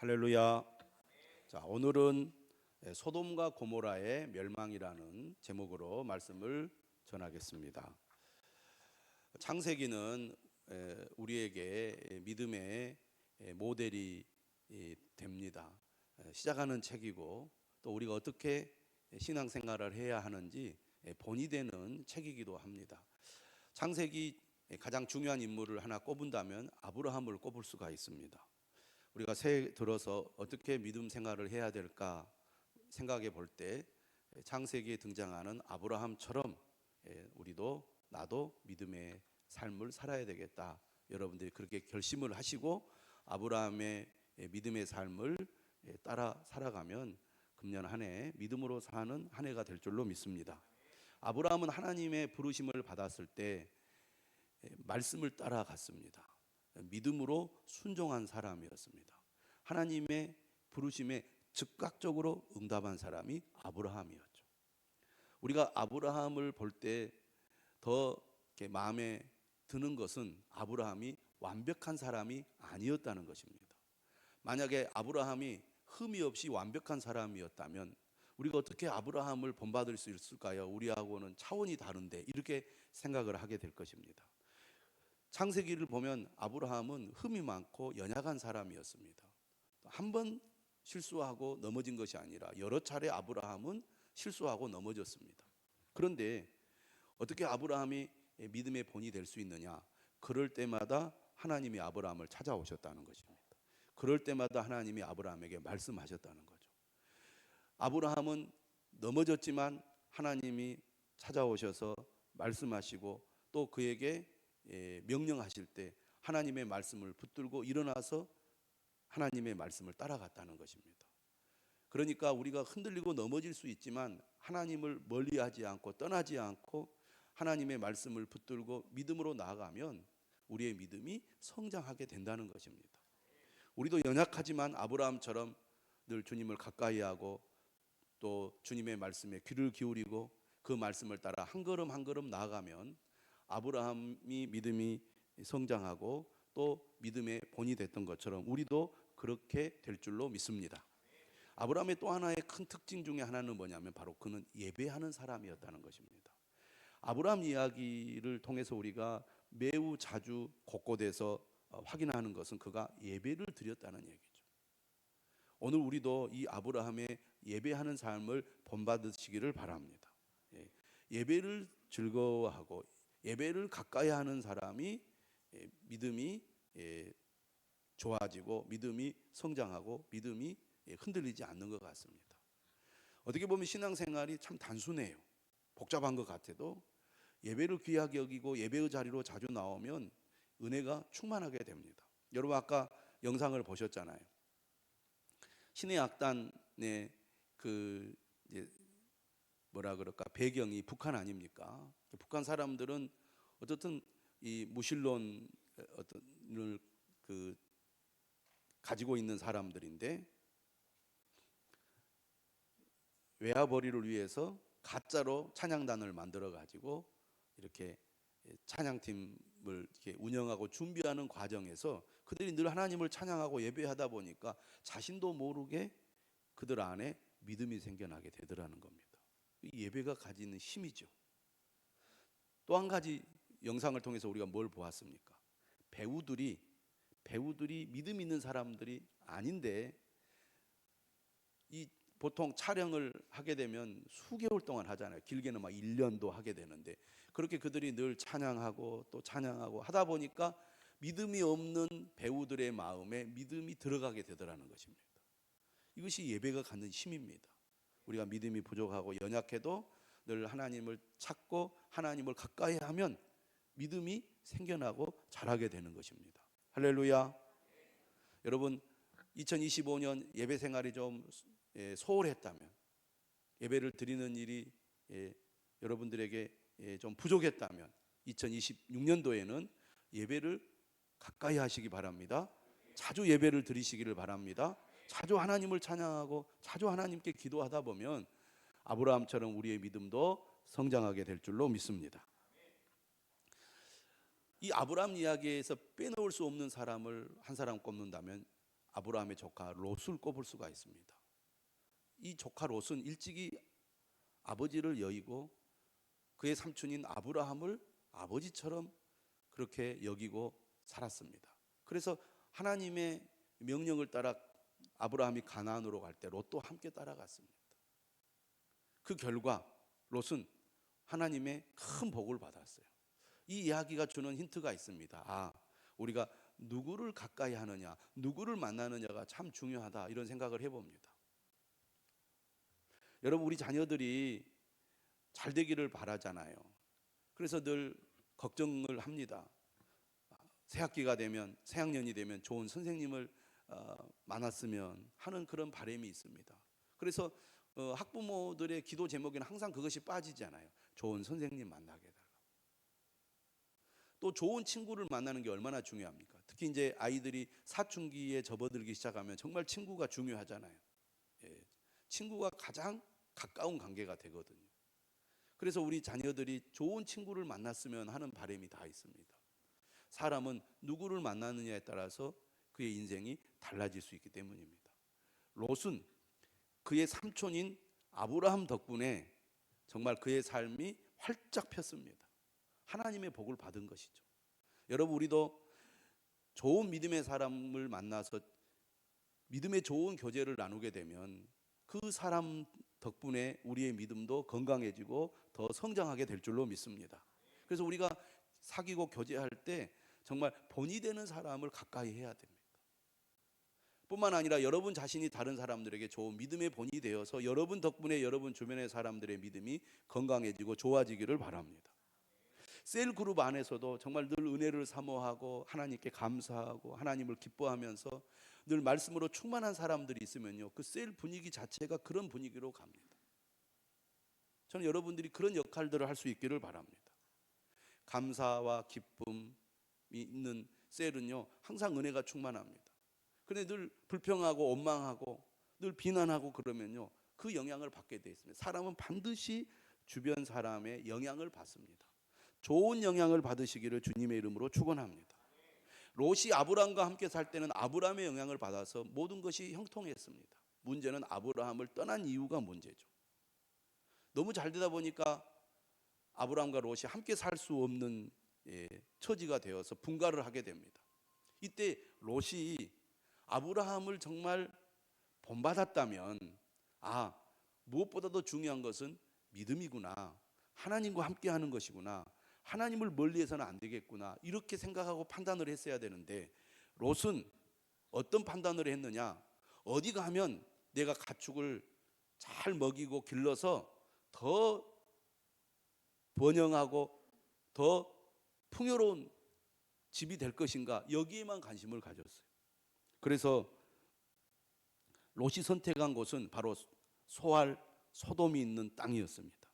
할렐루야. 자, 오늘은 소돔과 고모라의 멸망이라는 제목으로 말씀을 전하겠습니다. 창세기는 우리에게 믿음의 모델이 됩니다. 시작하는 책이고 또 우리가 어떻게 신앙생활을 해야 하는지 본이 되는 책이기도 합니다. 창세기 가장 중요한 인물을 하나 꼽은다면 아브라함을 꼽을 수가 있습니다. 우리가 새해 들어서 어떻게 믿음 생활을 해야 될까 생각해 볼 때 창세기에 등장하는 아브라함처럼 우리도 나도 믿음의 삶을 살아야 되겠다. 여러분들이 그렇게 결심을 하시고 아브라함의 믿음의 삶을 따라 살아가면 금년 한 해 믿음으로 사는 한 해가 될 줄로 믿습니다. 아브라함은 하나님의 부르심을 받았을 때 말씀을 따라갔습니다. 믿음으로 순종한 사람이었습니다. 하나님의 부르심에 즉각적으로 응답한 사람이 아브라함이었죠. 우리가 아브라함을 볼 때 더 마음에 드는 것은 아브라함이 완벽한 사람이 아니었다는 것입니다. 만약에 아브라함이 흠이 없이 완벽한 사람이었다면 우리가 어떻게 아브라함을 본받을 수 있을까요? 우리하고는 차원이 다른데 이렇게 생각을 하게 될 것입니다. 창세기를 보면 아브라함은 흠이 많고 연약한 사람이었습니다. 한 번 실수하고 넘어진 것이 아니라 여러 차례 아브라함은 실수하고 넘어졌습니다. 그런데 어떻게 아브라함이 믿음의 본이 될 수 있느냐? 그럴 때마다 하나님이 아브라함을 찾아오셨다는 것입니다. 그럴 때마다 하나님이 아브라함에게 말씀하셨다는 거죠. 아브라함은 넘어졌지만 하나님이 찾아오셔서 말씀하시고 또 그에게 명령하실 때 하나님의 말씀을 붙들고 일어나서 하나님의 말씀을 따라갔다는 것입니다. 그러니까 우리가 흔들리고 넘어질 수 있지만 하나님을 멀리하지 않고 떠나지 않고 하나님의 말씀을 붙들고 믿음으로 나아가면 우리의 믿음이 성장하게 된다는 것입니다. 우리도 연약하지만 아브라함처럼 늘 주님을 가까이 하고 또 주님의 말씀에 귀를 기울이고 그 말씀을 따라 한 걸음 한 걸음 나아가면 아브라함이 믿음이 성장하고 또 믿음의 본이 됐던 것처럼 우리도 그렇게 될 줄로 믿습니다. 아브라함의 또 하나의 큰 특징 중에 하나는 뭐냐면 바로 그는 예배하는 사람이었다는 것입니다. 아브라함 이야기를 통해서 우리가 매우 자주 곳곳에서 확인하는 것은 그가 예배를 드렸다는 얘기죠. 오늘 우리도 이 아브라함의 예배하는 삶을 본받으시기를 바랍니다. 예배를 즐거워하고 예배를 가까이 하는 사람이 믿음이 좋아지고 믿음이 성장하고 믿음이 흔들리지 않는 것 같습니다. 어떻게 보면 신앙생활이 참 단순해요. 복잡한 것 같아도 예배를 귀하게 여기고 예배의 자리로 자주 나오면 은혜가 충만하게 됩니다. 여러분 아까 영상을 보셨잖아요. 신의 악단의 그 이제 뭐라 그럴까 배경이 북한 아닙니까? 북한 사람들은 어떻든 이 무신론을 그 가지고 있는 사람들인데 외화벌이를 위해서 가짜로 찬양단을 만들어 가지고 이렇게 찬양팀을 이렇게 운영하고 준비하는 과정에서 그들이 늘 하나님을 찬양하고 예배하다 보니까 자신도 모르게 그들 안에 믿음이 생겨나게 되더라는 겁니다. 이 예배가 가지는 힘이죠. 또 한 가지 영상을 통해서 우리가 뭘 보았습니까? 배우들이 믿음 있는 사람들이 아닌데 이 보통 촬영을 하게 되면 수개월 동안 하잖아요. 길게는 막 1년도 하게 되는데 그렇게 그들이 늘 찬양하고 또 찬양하고 하다 보니까 믿음이 없는 배우들의 마음에 믿음이 들어가게 되더라는 것입니다. 이것이 예배가 갖는 힘입니다. 우리가 믿음이 부족하고 연약해도 늘 하나님을 찾고 하나님을 가까이 하면 믿음이 생겨나고 자라게 되는 것입니다. 할렐루야. 여러분 2025년 예배 생활이 좀 소홀했다면 예배를 드리는 일이 여러분들에게 좀 부족했다면 2026년도에는 예배를 가까이 하시기 바랍니다. 자주 예배를 드리시기를 바랍니다. 자주 하나님을 찬양하고 자주 하나님께 기도하다 보면 아브라함처럼 우리의 믿음도 성장하게 될 줄로 믿습니다. 이 아브라함 이야기에서 빼놓을 수 없는 사람을 한 사람 꼽는다면 아브라함의 조카 롯을 꼽을 수가 있습니다. 이 조카 롯은 일찍이 아버지를 여의고 그의 삼촌인 아브라함을 아버지처럼 그렇게 여기고 살았습니다. 그래서 하나님의 명령을 따라 아브라함이 가나안으로 갈 때 롯도 함께 따라갔습니다. 그 결과 롯은 하나님의 큰 복을 받았어요. 이 이야기가 주는 힌트가 있습니다. 우리가 누구를 가까이 하느냐, 누구를 만나느냐가 참 중요하다, 이런 생각을 해봅니다. 여러분, 우리 자녀들이 잘 되기를 바라잖아요. 그래서 늘 걱정을 합니다. 새학기가 되면, 새학년이 되면 좋은 선생님을 만났으면 하는 그런 바람이 있습니다. 그래서 학부모들의 기도 제목에는 항상 그것이 빠지잖아요. 좋은 선생님 만나게 해달라. 또 좋은 친구를 만나는 게 얼마나 중요합니까? 특히 이제 아이들이 사춘기에 접어들기 시작하면 정말 친구가 중요하잖아요. 친구가 가장 가까운 관계가 되거든요. 그래서 우리 자녀들이 좋은 친구를 만났으면 하는 바람이 다 있습니다. 사람은 누구를 만나느냐에 따라서 그의 인생이 달라질 수 있기 때문입니다. 롯은 그의 삼촌인 아브라함 덕분에 정말 그의 삶이 활짝 폈습니다. 하나님의 복을 받은 것이죠. 여러분, 우리도 좋은 믿음의 사람을 만나서 믿음의 좋은 교제를 나누게 되면 그 사람 덕분에 우리의 믿음도 건강해지고 더 성장하게 될 줄로 믿습니다. 그래서 우리가 사귀고 교제할 때 정말 본이 되는 사람을 가까이 해야 됩니다. 뿐만 아니라 여러분 자신이 다른 사람들에게 좋은 믿음의 본이 되어서 여러분 덕분에 여러분 주변의 사람들의 믿음이 건강해지고 좋아지기를 바랍니다. 셀그룹 안에서도 정말 늘 은혜를 사모하고 하나님께 감사하고 하나님을 기뻐하면서 늘 말씀으로 충만한 사람들이 있으면요, 그 셀 분위기 자체가 그런 분위기로 갑니다. 저는 여러분들이 그런 역할들을 할 수 있기를 바랍니다. 감사와 기쁨이 있는 셀은요, 항상 은혜가 충만합니다. 그런데 늘 불평하고 원망하고 늘 비난하고 그러면요, 그 영향을 받게 되어 있습니다. 사람은 반드시 주변 사람의 영향을 받습니다. 좋은 영향을 받으시기를 주님의 이름으로 축원합니다. 롯이 아브라함과 함께 살 때는 아브라함의 영향을 받아서 모든 것이 형통했습니다. 문제는 아브라함을 떠난 이유가 문제죠. 너무 잘 되다 보니까 아브라함과 롯이 함께 살 수 없는 처지가 되어서 분가를 하게 됩니다. 이때 롯이 아브라함을 정말 본받았다면, 무엇보다도 중요한 것은 믿음이구나, 하나님과 함께 하는 것이구나, 하나님을 멀리해서는 안 되겠구나, 이렇게 생각하고 판단을 했어야 되는데 롯은 어떤 판단을 했느냐, 어디 가면 내가 가축을 잘 먹이고 길러서 더 번영하고 더 풍요로운 집이 될 것인가, 여기에만 관심을 가졌어요. 그래서 롯이 선택한 곳은 바로 소알, 소돔이 있는 땅이었습니다.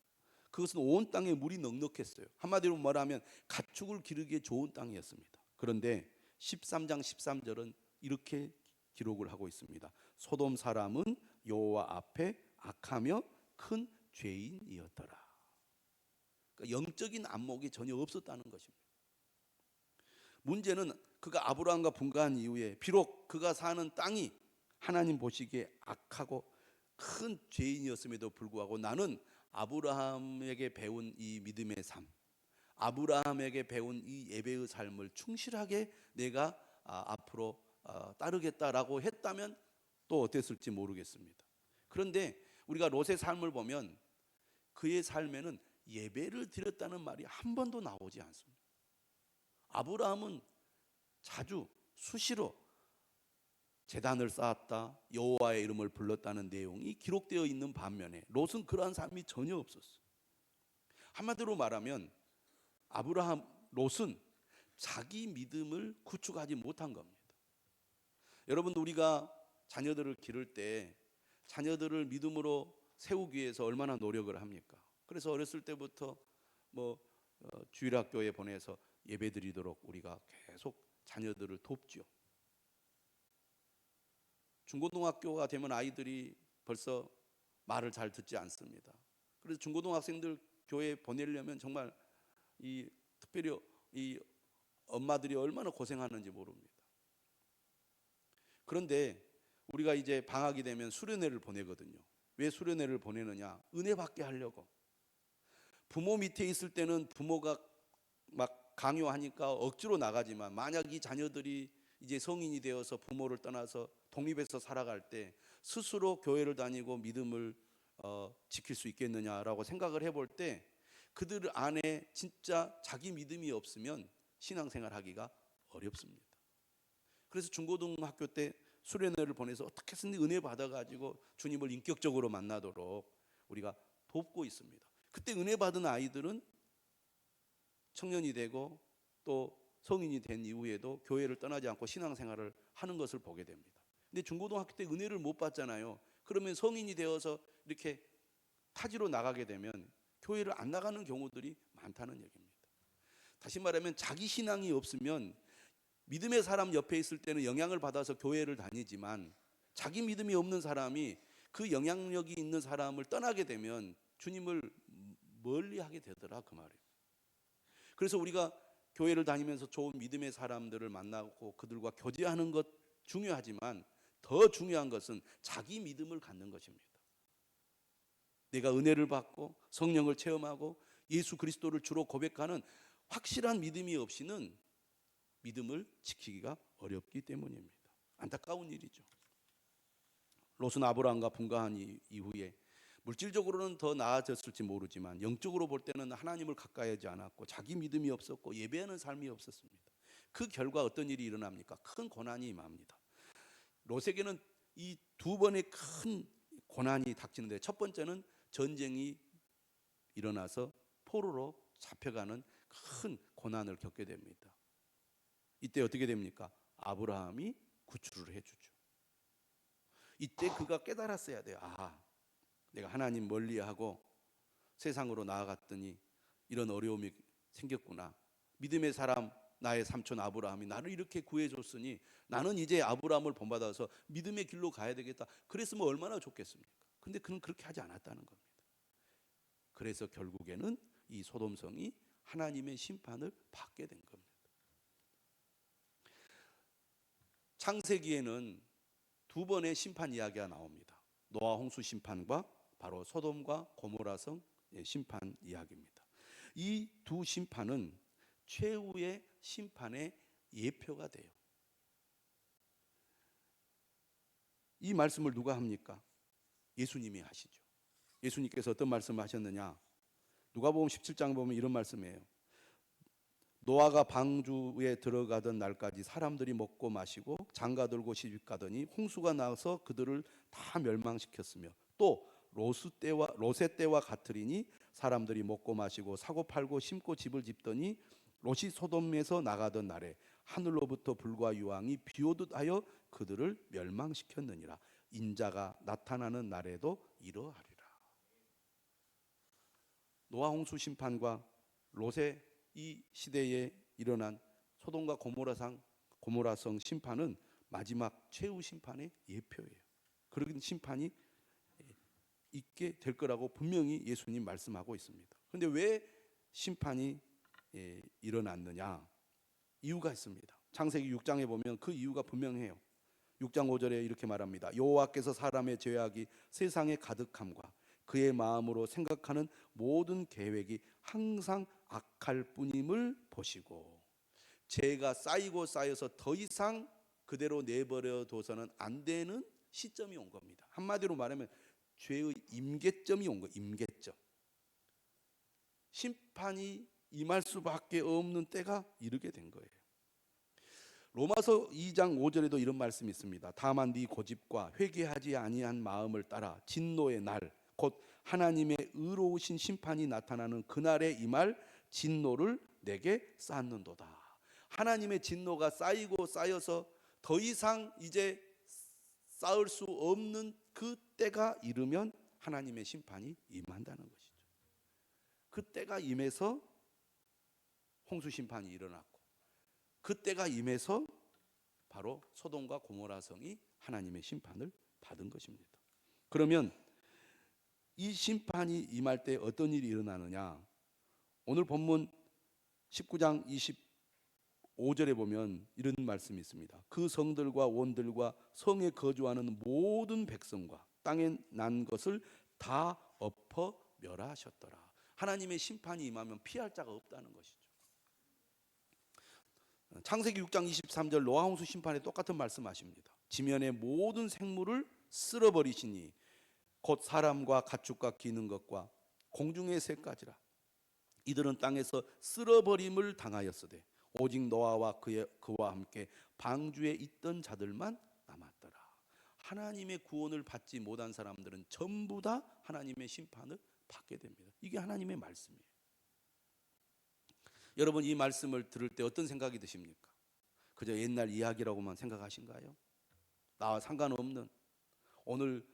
그것은 온 땅에 물이 넉넉했어요. 한마디로 말하면 가축을 기르기에 좋은 땅이었습니다. 그런데 13장 13절은 이렇게 기록을 하고 있습니다. 소돔 사람은 여호와 앞에 악하며 큰 죄인이었더라. 그러니까 영적인 안목이 전혀 없었다는 것입니다. 문제는 그가 아브라함과 분가한 이후에 비록 그가 사는 땅이 하나님 보시기에 악하고 큰 죄인이었음에도 불구하고 나는 아브라함에게 배운 이 믿음의 삶, 아브라함에게 배운 이 예배의 삶을 충실하게 내가 앞으로 따르겠다라고 했다면 또 어땠을지 모르겠습니다. 그런데 우리가 롯의 삶을 보면 그의 삶에는 예배를 드렸다는 말이 한 번도 나오지 않습니다. 아브라함은 자주 수시로 제단을 쌓았다, 여호와의 이름을 불렀다는 내용이 기록되어 있는 반면에 롯은 그러한 삶이 전혀 없었어요. 한마디로 말하면 롯은 자기 믿음을 구축하지 못한 겁니다. 여러분, 우리가 자녀들을 기를 때 자녀들을 믿음으로 세우기 위해서 얼마나 노력을 합니까? 그래서 어렸을 때부터 주일학교에 보내서 예배드리도록 우리가 계속 자녀들을 돕죠. 중고등학교가 되면 아이들이 벌써 말을 잘 듣지 않습니다. 그래서 중고등학생들 교회에 보내려면 정말 특별히 이 엄마들이 얼마나 고생하는지 모릅니다. 그런데 우리가 이제 방학이 되면 수련회를 보내거든요. 왜 수련회를 보내느냐? 은혜 받게 하려고. 부모 밑에 있을 때는 부모가 막 강요하니까 억지로 나가지만, 만약 이 자녀들이 이제 성인이 되어서 부모를 떠나서 독립해서 살아갈 때 스스로 교회를 다니고 믿음을 지킬 수 있겠느냐라고 생각을 해볼 때, 그들 안에 진짜 자기 믿음이 없으면 신앙생활 하기가 어렵습니다. 그래서 중고등학교 때 수련회를 보내서 어떻게 해서든 은혜 받아가지고 주님을 인격적으로 만나도록 우리가 돕고 있습니다. 그때 은혜 받은 아이들은 청년이 되고 또 성인이 된 이후에도 교회를 떠나지 않고 신앙생활을 하는 것을 보게 됩니다. 근데 중고등학교 때 은혜를 못 받잖아요. 그러면 성인이 되어서 이렇게 타지로 나가게 되면 교회를 안 나가는 경우들이 많다는 얘기입니다. 다시 말하면 자기 신앙이 없으면 믿음의 사람 옆에 있을 때는 영향을 받아서 교회를 다니지만, 자기 믿음이 없는 사람이 그 영향력이 있는 사람을 떠나게 되면 주님을 멀리하게 되더라, 그 말이에요. 그래서 우리가 교회를 다니면서 좋은 믿음의 사람들을 만나고 그들과 교제하는 것 중요하지만, 더 중요한 것은 자기 믿음을 갖는 것입니다. 내가 은혜를 받고 성령을 체험하고 예수 그리스도를 주로 고백하는 확실한 믿음이 없이는 믿음을 지키기가 어렵기 때문입니다. 안타까운 일이죠. 롯은 아브라함과 분가한 이후에 물질적으로는 더 나아졌을지 모르지만 영적으로 볼 때는 하나님을 가까이 하지 않았고 자기 믿음이 없었고 예배하는 삶이 없었습니다. 그 결과 어떤 일이 일어납니까? 큰 고난이 임합니다. 롯에게는 이 두 번의 큰 고난이 닥치는데, 첫 번째는 전쟁이 일어나서 포로로 잡혀가는 큰 고난을 겪게 됩니다. 이때 어떻게 됩니까? 아브라함이 구출을 해주죠. 이때 그가 깨달았어야 돼요. 내가 하나님 멀리하고 세상으로 나아갔더니 이런 어려움이 생겼구나. 믿음의 사람 나의 삼촌 아브라함이 나를 이렇게 구해줬으니 나는 이제 아브라함을 본받아서 믿음의 길로 가야 되겠다. 그랬으면 얼마나 좋겠습니까? 근데 그는 그렇게 하지 않았다는 겁니다. 그래서 결국에는 이 소돔성이 하나님의 심판을 받게 된 겁니다. 창세기에는 두 번의 심판 이야기가 나옵니다. 노아 홍수 심판과 바로 소돔과 고모라성 심판 이야기입니다. 이 두 심판은 최후의 심판의 예표가 돼요. 이 말씀을 누가 합니까? 예수님이 하시죠. 예수님께서 어떤 말씀을 하셨느냐? 누가복음 17장 보면 이런 말씀이에요. 노아가 방주에 들어가던 날까지 사람들이 먹고 마시고 장가들고 시집가더니 홍수가 나서 그들을 다 멸망시켰으며, 또 롯의 때와 같으리니 사람들이 먹고 마시고 사고 팔고 심고 집을 짓더니 롯이 소돔에서 나가던 날에 하늘로부터 불과 유황이 비오듯 하여 그들을 멸망시켰느니라. 인자가 나타나는 날에도 이러하리라. 노아 홍수 심판과 롯의 이 시대에 일어난 소돔과 고모라성 심판은 마지막 최후 심판의 예표예요. 그런 심판이 있게 될 거라고 분명히 예수님 말씀하고 있습니다. 그런데 왜 심판이 일어났느냐? 이유가 있습니다. 창세기 6장에 보면 그 이유가 분명해요. 6장 5절에 이렇게 말합니다. 여호와께서 사람의 죄악이 세상에 가득함과 그의 마음으로 생각하는 모든 계획이 항상 악할 뿐임을 보시고, 죄가 쌓이고 쌓여서 더 이상 그대로 내버려 둬서는 안 되는 시점이 온 겁니다. 한마디로 말하면 죄의 임계점이 온 거예요. 임계점. 심판이 임할 수밖에 없는 때가 이르게 된 거예요. 로마서 2장 5절에도 이런 말씀이 있습니다. 다만 네 고집과 회개하지 아니한 마음을 따라 진노의 날, 곧 하나님의 의로우신 심판이 나타나는 그날에 임할 진노를 내게 쌓는도다. 하나님의 진노가 쌓이고 쌓여서 더 이상 이제 쌓을 수 없는 그 때가 이르면 하나님의 심판이 임한다는 것이죠. 그 때가 임해서 홍수 심판이 일어났고, 그 때가 임해서 바로 소돔과 고모라성이 하나님의 심판을 받은 것입니다. 그러면 이 심판이 임할 때 어떤 일이 일어나느냐? 오늘 본문 19장 5절에 보면 이런 말씀이 있습니다. 그 성들과 원들과 성에 거주하는 모든 백성과 땅에 난 것을 다 엎어 멸하셨더라. 하나님의 심판이 임하면 피할 자가 없다는 것이죠. 창세기 6장 23절 노아홍수 심판에 똑같은 말씀하십니다. 지면의 모든 생물을 쓸어버리시니 곧 사람과 가축과 기는 것과 공중의 새까지라. 이들은 땅에서 쓸어버림을 당하였으되 오직 노아와 그와 함께 방주에 있던 자들만 남았더라. 하나님의 구원을 받지 못한 사람들은 전부 다 하나님의 심판을 받게 됩니다. 이게 하나님의 말씀이에요. 여러분, 이 말씀을 들을 때 어떤 생각이 드십니까? 그저 옛날 이야기라고만 생각하신가요? 나와 상관없는, 오늘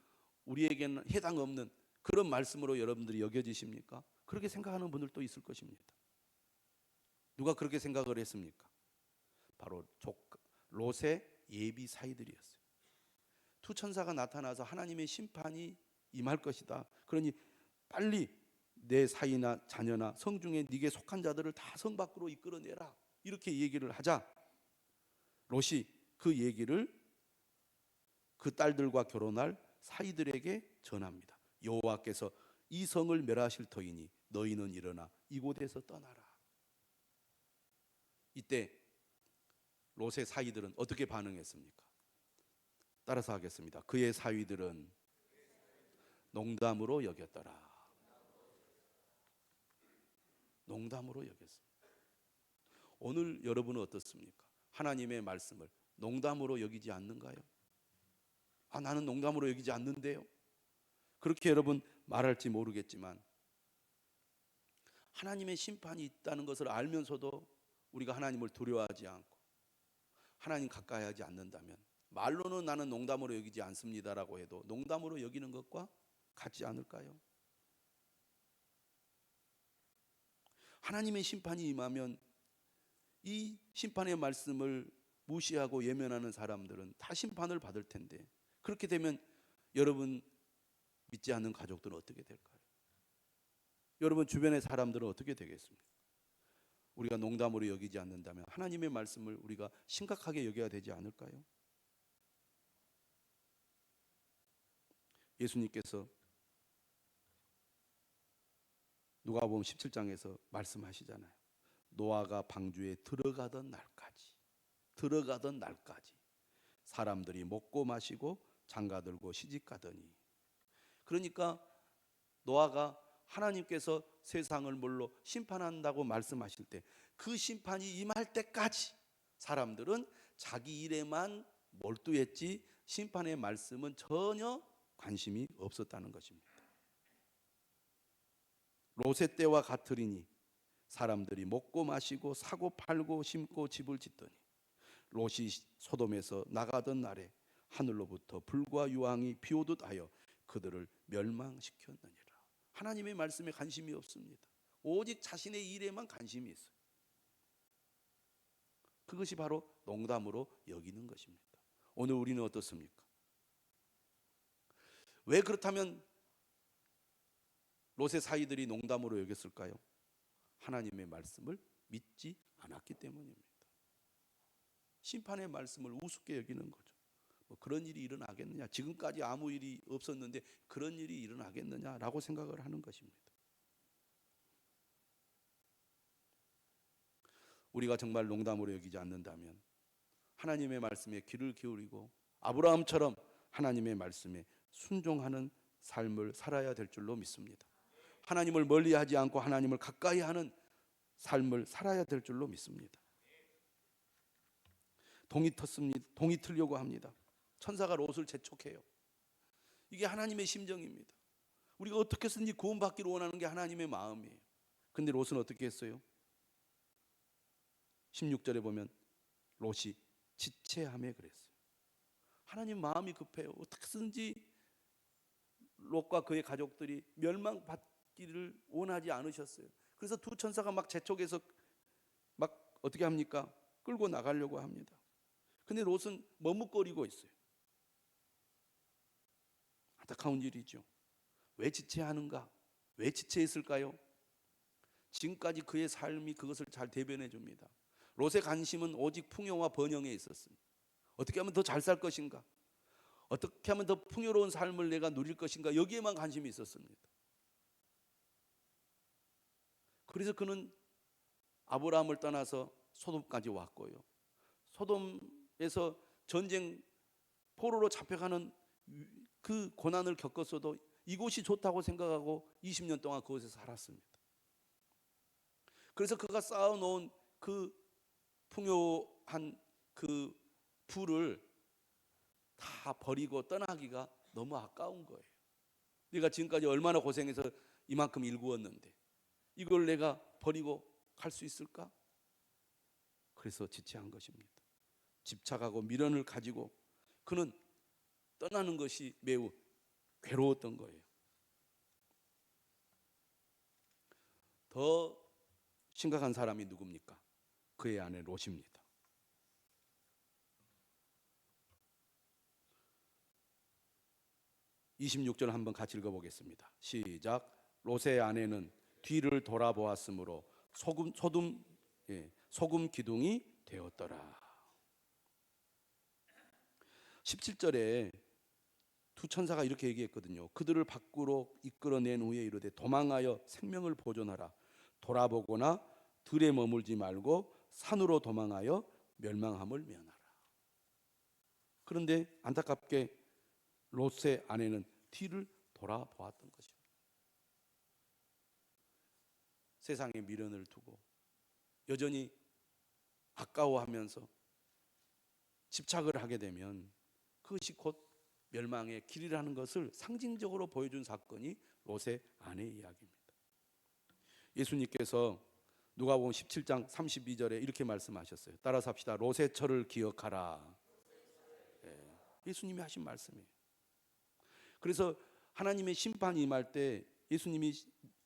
우리에게는 해당 없는 그런 말씀으로 여러분들이 여겨지십니까? 그렇게 생각하는 분들도 있을 것입니다. 누가 그렇게 생각을 했습니까? 바로 롯의 예비 사이들이었어요. 두 천사가 나타나서 하나님의 심판이 임할 것이다. 그러니 빨리 내 사이나 자녀나 성 중에 네게 속한 자들을 다 성 밖으로 이끌어내라. 이렇게 얘기를 하자 롯이 그 얘기를 그 딸들과 결혼할 사이들에게 전합니다. 여호와께서 이 성을 멸하실 터이니 너희는 일어나 이곳에서 떠나라. 이때 롯의 사위들은 어떻게 반응했습니까? 따라서 하겠습니다. 그의 사위들은 농담으로 여겼더라. 농담으로 여겼습니다. 오늘 여러분은 어떻습니까? 하나님의 말씀을 농담으로 여기지 않는가요? 나는 농담으로 여기지 않는데요. 그렇게 여러분 말할지 모르겠지만 하나님의 심판이 있다는 것을 알면서도 우리가 하나님을 두려워하지 않고 하나님 가까이 하지 않는다면, 말로는 나는 농담으로 여기지 않습니다라고 해도 농담으로 여기는 것과 같지 않을까요? 하나님의 심판이 임하면 이 심판의 말씀을 무시하고 예면하는 사람들은 다 심판을 받을 텐데, 그렇게 되면 여러분 믿지 않는 가족들은 어떻게 될까요? 여러분 주변의 사람들은 어떻게 되겠습니까? 우리가 농담으로 여기지 않는다면 하나님의 말씀을 우리가 심각하게 여겨야 되지 않을까요? 예수님께서 누가복음 17장에서 말씀하시잖아요. 노아가 방주에 들어가던 날까지 사람들이 먹고 마시고 장가들고 시집가더니, 그러니까 노아가 하나님께서 세상을 뭘로 심판한다고 말씀하실 때 그 심판이 임할 때까지 사람들은 자기 일에만 몰두했지 심판의 말씀은 전혀 관심이 없었다는 것입니다. 롯의 때와 같으리니 사람들이 먹고 마시고 사고 팔고 심고 집을 짓더니 롯이 소돔에서 나가던 날에 하늘로부터 불과 유황이 비오듯 하여 그들을 멸망시켰느니라. 하나님의 말씀에 관심이 없습니다. 오직 자신의 일에만 관심이 있어요. 그것이 바로 농담으로 여기는 것입니다. 오늘 우리는 어떻습니까? 왜 그렇다면 롯의 사위들이 농담으로 여겼을까요? 하나님의 말씀을 믿지 않았기 때문입니다. 심판의 말씀을 우습게 여기는 거죠. 뭐 그런 일이 일어나겠느냐, 지금까지 아무 일이 없었는데 그런 일이 일어나겠느냐라고 생각을 하는 것입니다. 우리가 정말 농담으로 여기지 않는다면 하나님의 말씀에 귀를 기울이고 아브라함처럼 하나님의 말씀에 순종하는 삶을 살아야 될 줄로 믿습니다. 하나님을 멀리하지 않고 하나님을 가까이 하는 삶을 살아야 될 줄로 믿습니다. 동이 틀려고 합니다. 천사가 롯을 재촉해요. 이게 하나님의 심정입니다. 우리가 어떻게 해서든지 구원받기를 원하는 게 하나님의 마음이에요. 근데 롯은 어떻게 했어요? 16절에 보면 롯이 지체함에 그랬어요. 하나님 마음이 급해요. 어떻게든지 롯과 그의 가족들이 멸망받기를 원하지 않으셨어요. 그래서 두 천사가 막 재촉해서 막 어떻게 합니까? 끌고 나가려고 합니다. 근데 롯은 머뭇거리고 있어요. 안타까운 일이죠. 왜 지체하는가? 왜 지체했을까요? 지금까지 그의 삶이 그것을 잘 대변해 줍니다. 롯의 관심은 오직 풍요와 번영에 있었습니다. 어떻게 하면 더 잘 살 것인가? 어떻게 하면 더 풍요로운 삶을 내가 누릴 것인가? 여기에만 관심이 있었습니다. 그래서 그는 아브라함을 떠나서 소돔까지 왔고요. 소돔에서 전쟁 포로로 잡혀가는 그 고난을 겪었어도 이곳이 좋다고 생각하고 20년 동안 그곳에서 살았습니다. 그래서 그가 쌓아놓은 그 풍요한 그 부를 다 버리고 떠나기가 너무 아까운 거예요. 내가 지금까지 얼마나 고생해서 이만큼 일구었는데 이걸 내가 버리고 갈 수 있을까? 그래서 지체한 것입니다. 집착하고 미련을 가지고 그는 떠나는 것이 매우 괴로웠던 거예요. 더 심각한 사람이 누굽니까? 그의 아내 롯입니다. 26절 한번 같이 읽어보겠습니다. 시작. 롯의 아내는 뒤를 돌아보았으므로 소금 기둥이 되었더라. 17절에 두 천사가 이렇게 얘기했거든요. 그들을 밖으로 이끌어낸 후에 이르되 도망하여 생명을 보존하라. 돌아보거나 들에 머물지 말고 산으로 도망하여 멸망함을 면하라. 그런데 안타깝게 롯의 아내는 뒤를 돌아보았던 것입니다. 세상에 미련을 두고 여전히 아까워하면서 집착을 하게 되면 그것이 곧 멸망의 길이라는 것을 상징적으로 보여준 사건이 롯의 아내 이야기입니다. 예수님께서 누가복음 17장 32절에 이렇게 말씀하셨어요. 따라서 합시다. 롯의 철을 기억하라. 예수님이 하신 말씀이에요. 그래서 하나님의 심판이 임할 때 예수님이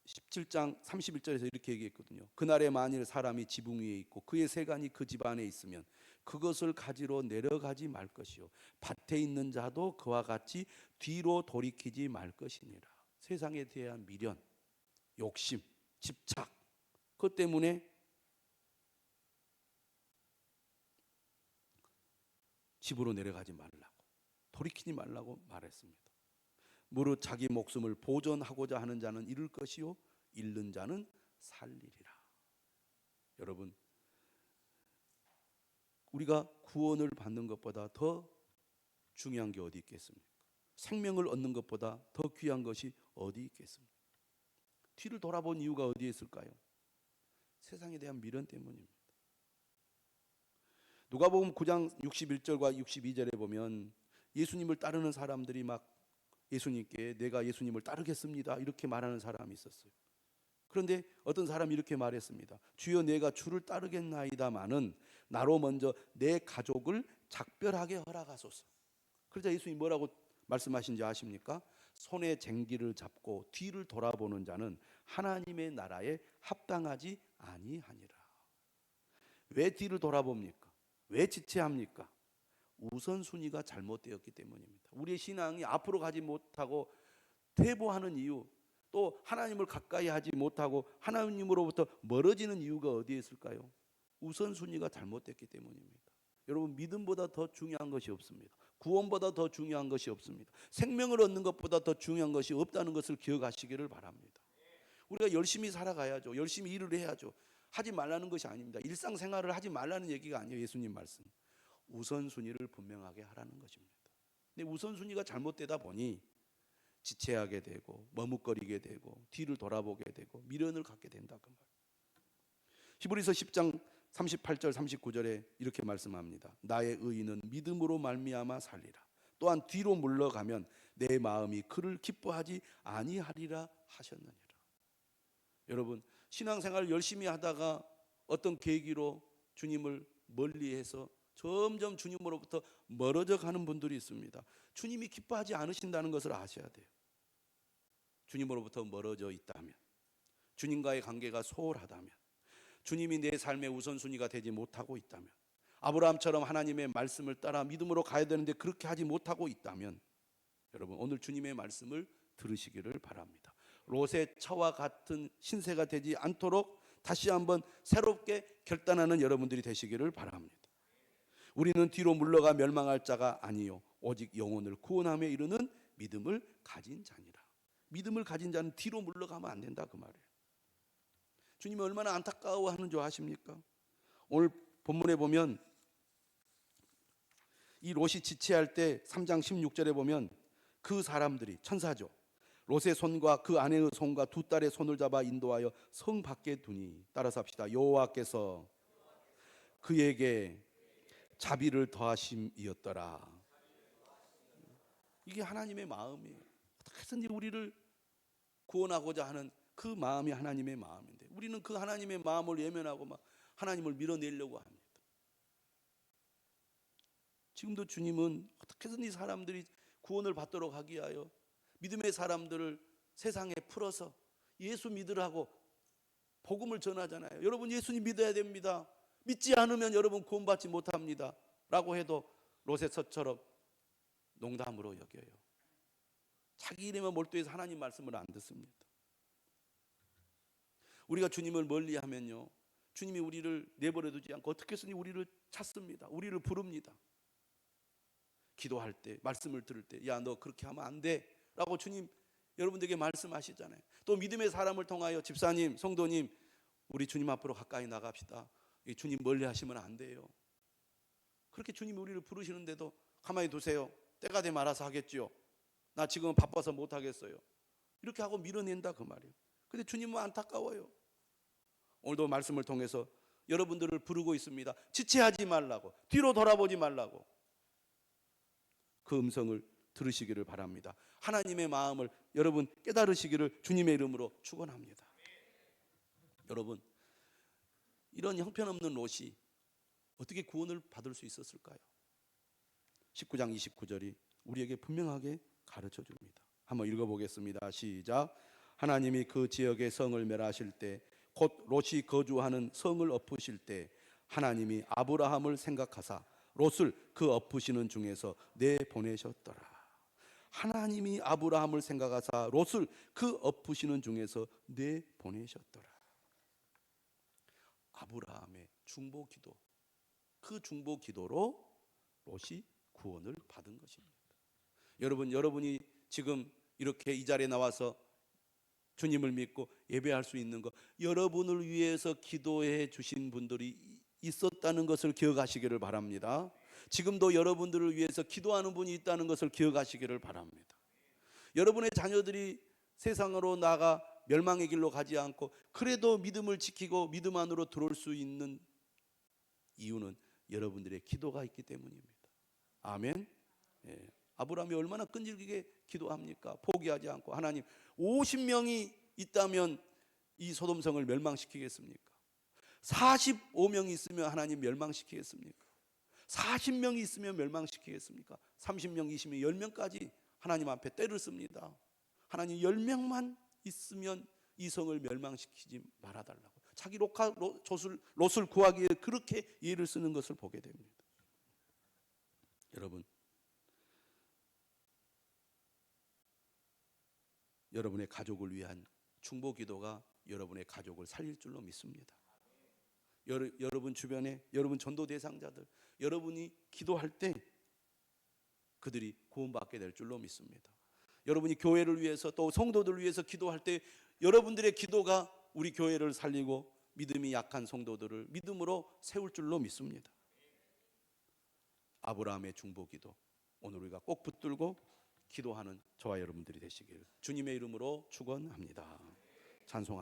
17장 31절에서 이렇게 얘기했거든요. 그날에 만일 사람이 지붕 위에 있고 그의 세간이 그 집 안에 있으면 그것을 가지러 내려가지 말 것이요 밭에 있는 자도 그와 같이 뒤로 돌이키지 말 것이니라. 세상에 대한 미련, 욕심, 집착, 그것 때문에 집으로 내려가지 말라고, 돌이키지 말라고 말했습니다. 무릇 자기 목숨을 보존하고자 하는 자는 잃을 것이요 잃는 자는 살리리라. 여러분, 우리가 구원을 받는 것보다 더 중요한 게 어디 있겠습니까? 생명을 얻는 것보다 더 귀한 것이 어디 있겠습니까? 뒤를 돌아본 이유가 어디에 있을까요? 세상에 대한 미련 때문입니다. 누가복음 9장 61절과 62절에 보면 예수님을 따르는 사람들이 막 예수님께 내가 예수님을 따르겠습니다 이렇게 말하는 사람이 있었어요. 그런데 어떤 사람이 이렇게 말했습니다. 주여 내가 주를 따르겠나이다마는 나로 먼저 내 가족을 작별하게 허락하소서. 그러자 예수님이 뭐라고 말씀하신지 아십니까? 손에 쟁기를 잡고 뒤를 돌아보는 자는 하나님의 나라에 합당하지 아니하니라. 왜 뒤를 돌아봅니까? 왜 지체합니까? 우선순위가 잘못되었기 때문입니다. 우리의 신앙이 앞으로 가지 못하고 퇴보하는 이유, 또 하나님을 가까이 하지 못하고 하나님으로부터 멀어지는 이유가 어디에 있을까요? 우선순위가 잘못됐기 때문입니다. 여러분, 믿음보다 더 중요한 것이 없습니다. 구원보다 더 중요한 것이 없습니다. 생명을 얻는 것보다 더 중요한 것이 없다는 것을 기억하시기를 바랍니다. 우리가 열심히 살아가야죠. 열심히 일을 해야죠. 하지 말라는 것이 아닙니다. 일상생활을 하지 말라는 얘기가 아니에요. 예수님 말씀. 우선순위를 분명하게 하라는 것입니다. 근데 우선순위가 잘못되다 보니 지체하게 되고 머뭇거리게 되고 뒤를 돌아보게 되고 미련을 갖게 된다 그 말. 히브리서 10장 38절 39절에 이렇게 말씀합니다. 나의 의인은 믿음으로 말미암아 살리라. 또한 뒤로 물러가면 내 마음이 그를 기뻐하지 아니하리라 하셨느니라. 여러분, 신앙생활 열심히 하다가 어떤 계기로 주님을 멀리해서 점점 주님으로부터 멀어져 가는 분들이 있습니다. 주님이 기뻐하지 않으신다는 것을 아셔야 돼요. 주님으로부터 멀어져 있다면, 주님과의 관계가 소홀하다면, 주님이 내 삶의 우선순위가 되지 못하고 있다면, 아브라함처럼 하나님의 말씀을 따라 믿음으로 가야 되는데 그렇게 하지 못하고 있다면, 여러분 오늘 주님의 말씀을 들으시기를 바랍니다. 롯의 처와 같은 신세가 되지 않도록 다시 한번 새롭게 결단하는 여러분들이 되시기를 바랍니다. 우리는 뒤로 물러가 멸망할 자가 아니요 오직 영혼을 구원함에 이르는 믿음을 가진 자니라. 믿음을 가진 자는 뒤로 물러가면 안 된다 그 말이에요. 주님이 얼마나 안타까워하는 줄 아십니까? 오늘 본문에 보면 이 롯이 지체할 때 3장 16절에 보면 그 사람들이 천사죠. 롯의 손과 그 아내의 손과 두 딸의 손을 잡아 인도하여 성 밖에 두니, 따라서 합시다. 여호와께서 그에게 자비를 더하심이었더라. 이게 하나님의 마음이에요. 어떻게 해서든지 우리를 구원하고자 하는 그 마음이 하나님의 마음인데 우리는 그 하나님의 마음을 외면하고 막 하나님을 밀어내려고 합니다. 지금도 주님은 어떻게 해서든지 사람들이 구원을 받도록 하기 위하여 믿음의 사람들을 세상에 풀어서 예수 믿으라고 복음을 전하잖아요. 여러분 예수님 믿어야 됩니다. 믿지 않으면 여러분 구원받지 못합니다 라고 해도 롯의 섯처럼 농담으로 여겨요. 자기 일에만 몰두해서 하나님 말씀을 안 듣습니다. 우리가 주님을 멀리하면요 주님이 우리를 내버려 두지 않고 어떻게 해서든지 우리를 찾습니다. 우리를 부릅니다. 기도할 때 말씀을 들을 때 야 너 그렇게 하면 안 돼 라고 주님 여러분들에게 말씀하시잖아요. 또 믿음의 사람을 통하여 집사님 성도님 우리 주님 앞으로 가까이 나갑시다. 주님 멀리 하시면 안 돼요. 그렇게 주님이 우리를 부르시는데도 가만히 두세요. 때가 되면 알아서 하겠죠. 나 지금 바빠서 못 하겠어요. 이렇게 하고 밀어낸다 그 말이에요. 근데 주님은 안타까워요. 오늘도 말씀을 통해서 여러분들을 부르고 있습니다. 지체하지 말라고, 뒤로 돌아보지 말라고. 그 음성을 들으시기를 바랍니다. 하나님의 마음을 여러분 깨달으시기를 주님의 이름으로 축원합니다. 여러분 이런 형편없는 롯이 어떻게 구원을 받을 수 있었을까요? 19장 29절이 우리에게 분명하게 가르쳐 줍니다. 한번 읽어보겠습니다. 시작. 하나님이 그 지역의 성을 멸하실 때 곧 롯이 거주하는 성을 엎으실 때 하나님이 아브라함을 생각하사 롯을 그 엎으시는 중에서 내보내셨더라. 하나님이 아브라함을 생각하사 롯을 그 엎으시는 중에서 내보내셨더라. 아브라함의 중보 기도, 그 중보 기도로 롯이 구원을 받은 것입니다. 여러분이 지금 이렇게 이 자리에 나와서 주님을 믿고 예배할 수 있는 것, 여러분을 위해서 기도해 주신 분들이 있었다는 것을 기억하시기를 바랍니다. 지금도 여러분들을 위해서 기도하는 분이 있다는 것을 기억하시기를 바랍니다. 여러분의 자녀들이 세상으로 나가 멸망의 길로 가지 않고 그래도 믿음을 지키고 믿음 안으로 들어올 수 있는 이유는 여러분들의 기도가 있기 때문입니다. 아멘. 예. 아브라함이 얼마나 끈질기게 기도합니까? 포기하지 않고 하나님 50명이 있다면 이 소돔성을 멸망시키겠습니까? 45명이 있으면 하나님 멸망시키겠습니까? 40명이 있으면 멸망시키겠습니까? 30명, 20명, 10명까지 하나님 앞에 때를 씁니다. 하나님 10명만 있으면 이 성을 멸망시키지 말아달라고. 자기 롯을 구하기 위해 그렇게 예를 쓰는 것을 보게 됩니다. 여러분의 가족을 위한 중보 기도가 여러분의 가족을 살릴 줄로 믿습니다. 여러분 주변에 여러분 전도 대상자들 여러분이 기도할 때 그들이 구원받게 될 줄로 믿습니다. 여러분이 교회를 위해서 또 성도들을 위해서 기도할 때 여러분들의 기도가 우리 교회를 살리고 믿음이 약한 성도들을 믿음으로 세울 줄로 믿습니다. 아브라함의 중보 기도 오늘 우리가 꼭 붙들고 기도하는 저와 여러분들이 되시길 주님의 이름으로 축원합니다. 찬송합니다.